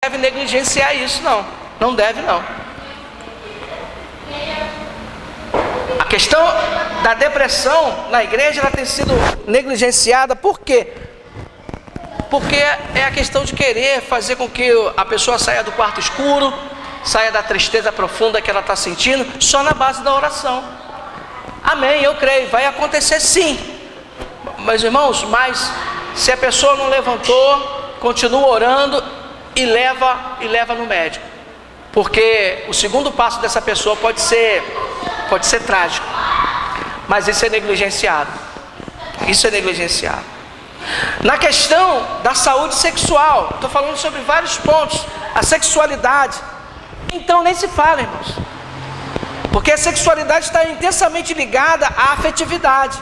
deve negligenciar isso, não. Não deve, não. A questão da depressão na igreja, ela tem sido negligenciada. Por quê? Porque é a questão de querer fazer com que a pessoa saia do quarto escuro, saia da tristeza profunda que ela está sentindo, só na base da oração. Amém, eu creio, vai acontecer sim. Mas irmãos, se a pessoa não levantou, continua orando e leva no médico. Porque o segundo passo dessa pessoa pode ser trágico. Mas isso é negligenciado. Isso é negligenciado. Na questão da saúde sexual, estou falando sobre vários pontos. A sexualidade, então nem se fala, irmãos. Porque a sexualidade está intensamente ligada à afetividade.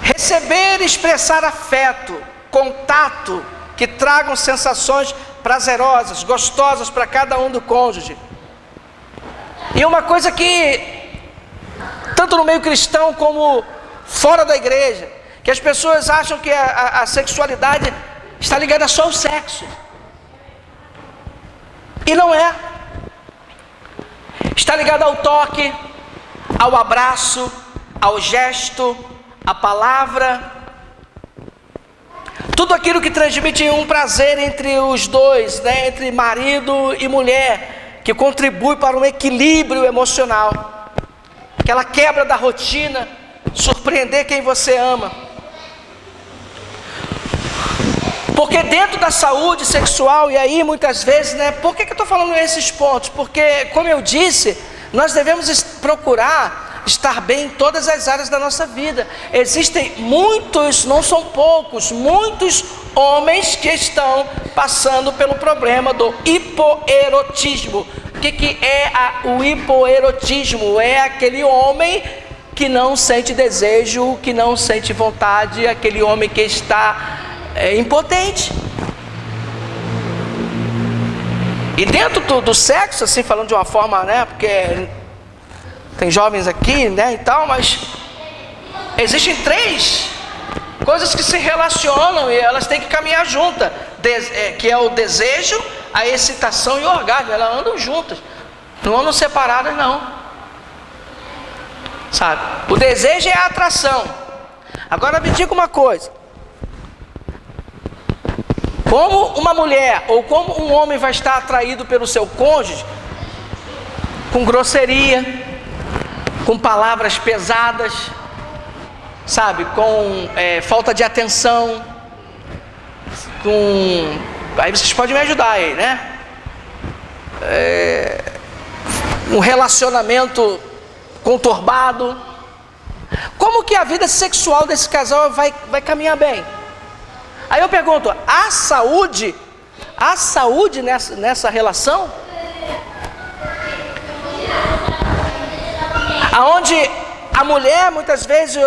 Receber e expressar afeto, contato, que tragam sensações prazerosas, gostosas para cada um do cônjuge. E uma coisa que, tanto no meio cristão como fora da igreja, que as pessoas acham que a sexualidade está ligada só ao sexo. E não é. Está ligada ao toque, ao abraço, ao gesto, à palavra. Tudo aquilo que transmite um prazer entre os dois, né? Entre marido e mulher, que contribui para um equilíbrio emocional. Aquela quebra da rotina, surpreender quem você ama. Porque dentro da saúde sexual, e aí muitas vezes, né? Por que eu estou falando esses pontos? Porque, como eu disse, nós devemos procurar estar bem em todas as áreas da nossa vida. Existem muitos, não são poucos, muitos homens que estão passando pelo problema do hipoerotismo. O que é o hipoerotismo? É aquele homem que não sente desejo, que não sente vontade, aquele homem que está impotente. E dentro do sexo, assim, falando de uma forma, né, porque tem jovens aqui, né, e tal, mas existem 3 coisas que se relacionam e elas têm que caminhar juntas, que é o desejo, a excitação e o orgasmo. Elas andam juntas, não andam separadas, não, sabe? O desejo é a atração. Agora me diga uma coisa: como uma mulher ou como um homem vai estar atraído pelo seu cônjuge com grosseria, com palavras pesadas, sabe, com falta de atenção, aí vocês podem me ajudar aí, né? Um relacionamento conturbado. Como que a vida sexual desse casal vai caminhar bem? Aí eu pergunto, há saúde nessa relação? Aonde a mulher muitas vezes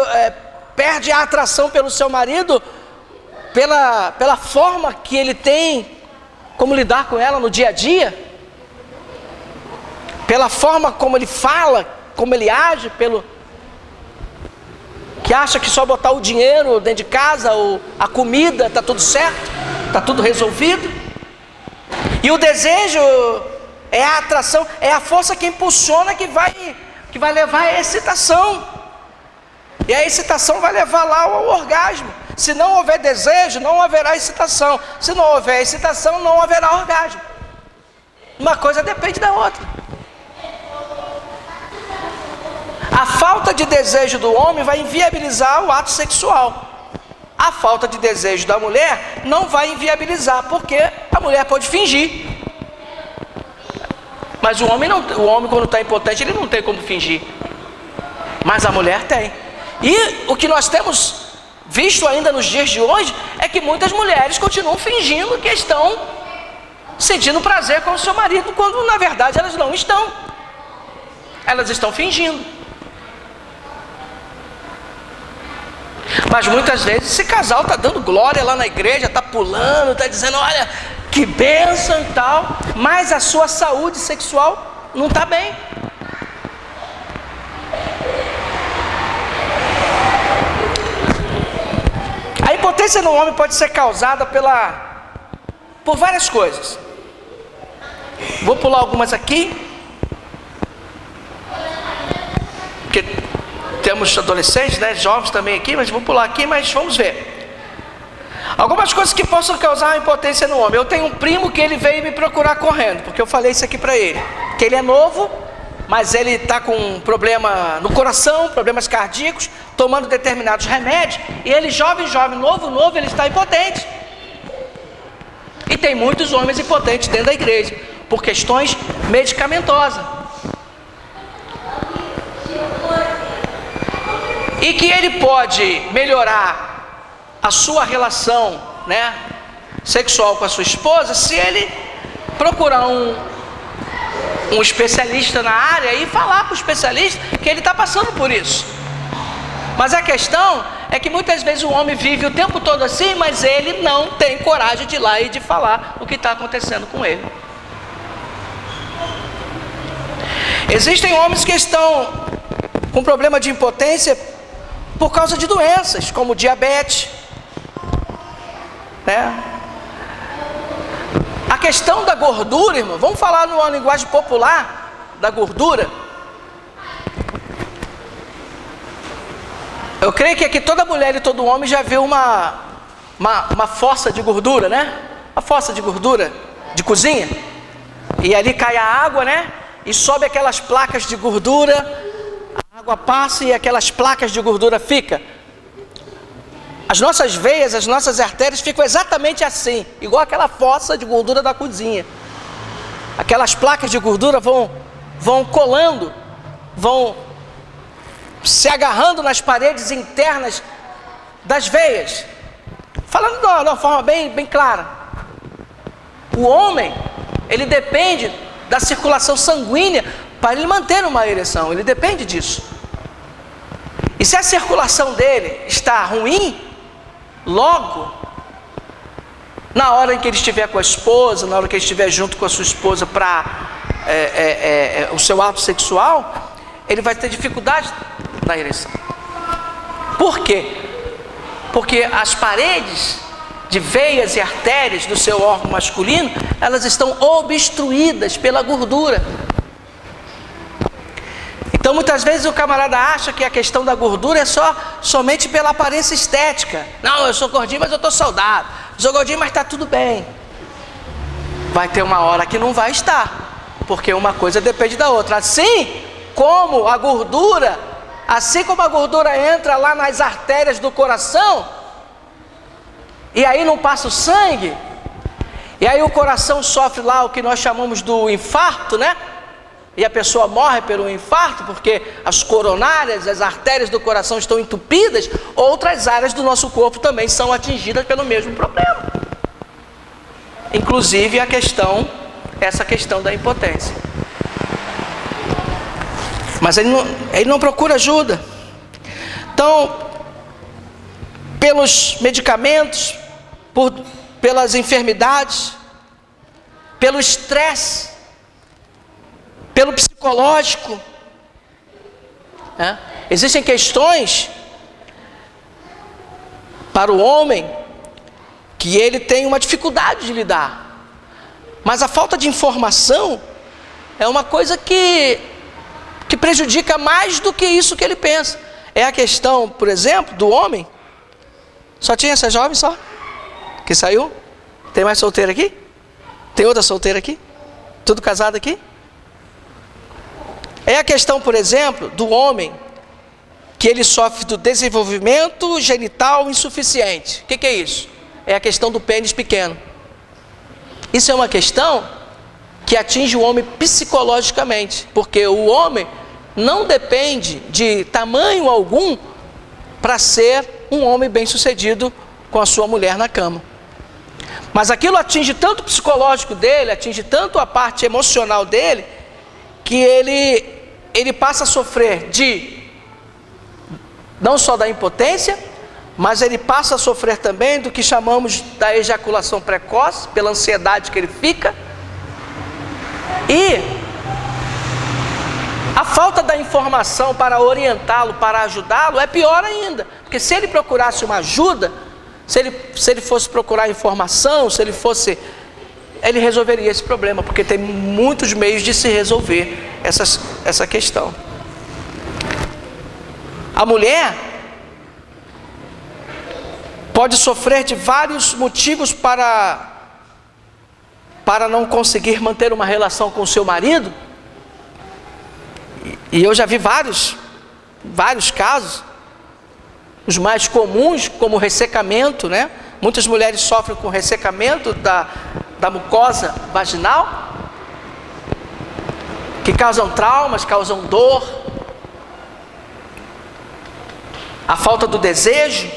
perde a atração pelo seu marido, pela forma que ele tem como lidar com ela no dia a dia, pela forma como ele fala, como ele age, que acha que só botar o dinheiro dentro de casa, ou a comida, está tudo certo, está tudo resolvido. E o desejo é a atração, é a força que impulsiona, que vai levar à excitação. E a excitação vai levar lá ao orgasmo. Se não houver desejo, não haverá excitação. Se não houver excitação, não haverá orgasmo. Uma coisa depende da outra. A falta de desejo do homem vai inviabilizar o ato sexual. A falta de desejo da mulher não vai inviabilizar, porque a mulher pode fingir. Mas o homem quando está impotente, ele não tem como fingir. Mas a mulher tem. E o que nós temos visto ainda nos dias de hoje é que muitas mulheres continuam fingindo que estão sentindo prazer com o seu marido, quando na verdade elas não estão. Elas estão fingindo. Mas muitas vezes esse casal está dando glória lá na igreja, está pulando, está dizendo, olha, que bênção e tal, mas a sua saúde sexual não está bem. A impotência no homem pode ser causada por várias coisas. Vou pular algumas aqui, porque temos adolescentes, né, jovens também aqui, mas vou pular aqui, mas vamos ver. Algumas coisas que possam causar uma impotência no homem. Eu tenho um primo que ele veio me procurar correndo, porque eu falei isso aqui para ele, que ele é novo, mas ele está com um problema no coração, problemas cardíacos, tomando determinados remédios, e ele jovem, novo, ele está impotente. E tem muitos homens impotentes dentro da igreja, por questões medicamentosas. E que ele pode melhorar a sua relação, né, sexual com a sua esposa, se ele procurar um especialista na área e falar para o especialista que ele está passando por isso. Mas a questão é que muitas vezes o homem vive o tempo todo assim, mas ele não tem coragem de ir lá e de falar o que está acontecendo com ele. Existem homens que estão com problema de impotência por causa de doenças, como diabetes, né? A questão da gordura, irmão, vamos falar numa linguagem popular da gordura. Eu creio que aqui toda mulher e todo homem já viu uma fossa de gordura, né? Uma fossa de gordura de cozinha. E ali cai a água, né? E sobe aquelas placas de gordura, a água passa e aquelas placas de gordura ficam. As nossas veias, as nossas artérias ficam exatamente assim, igual aquela fossa de gordura da cozinha. Aquelas placas de gordura vão colando, vão se agarrando nas paredes internas das veias. Falando de uma forma bem clara, o homem, ele depende da circulação sanguínea para ele manter uma ereção, ele depende disso. E se a circulação dele está ruim, logo, na hora em que ele estiver com a esposa, na hora que ele estiver junto com a sua esposa para o seu ato sexual, ele vai ter dificuldade na ereção. Por quê? Porque as paredes de veias e artérias do seu órgão masculino, elas estão obstruídas pela gordura. Então muitas vezes o camarada acha que a questão da gordura é somente pela aparência estética. Não, eu sou gordinho, mas eu estou saudável. Eu sou gordinho, mas está tudo bem. Vai ter uma hora que não vai estar, porque uma coisa depende da outra. Assim como a gordura entra lá nas artérias do coração, e aí não passa o sangue, e aí o coração sofre lá o que nós chamamos do infarto, né? E a pessoa morre pelo infarto, porque as coronárias, as artérias do coração estão entupidas, outras áreas do nosso corpo também são atingidas pelo mesmo problema. Inclusive essa questão da impotência. Mas ele não procura ajuda. Então, pelos medicamentos, pelas enfermidades, pelo estresse, pelo psicológico, né? Existem questões para o homem que ele tem uma dificuldade de lidar, mas a falta de informação é uma coisa que prejudica mais do que isso que ele pensa. É a questão, por exemplo, do homem. Só tinha essa jovem só que saiu? Tem mais solteira aqui? Tem outra solteira aqui? Tudo casado aqui? É a questão, por exemplo, do homem que ele sofre do desenvolvimento genital insuficiente. O que é isso? É a questão do pênis pequeno. Isso é uma questão que atinge o homem psicologicamente, porque o homem não depende de tamanho algum para ser um homem bem-sucedido com a sua mulher na cama. Mas aquilo atinge tanto o psicológico dele, atinge tanto a parte emocional dele, que ele passa a sofrer não só da impotência, mas ele passa a sofrer também do que chamamos da ejaculação precoce, pela ansiedade que ele fica. E a falta da informação para orientá-lo, para ajudá-lo, é pior ainda. Porque se ele procurasse uma ajuda, se ele fosse procurar informação, se ele fosse ele resolveria esse problema, porque tem muitos meios de se resolver essa questão. A mulher pode sofrer de vários motivos para não conseguir manter uma relação com o seu marido. E eu já vi vários casos. Os mais comuns, como ressecamento, né? Muitas mulheres sofrem com ressecamento da mucosa vaginal, que causam traumas, causam dor. A falta do desejo.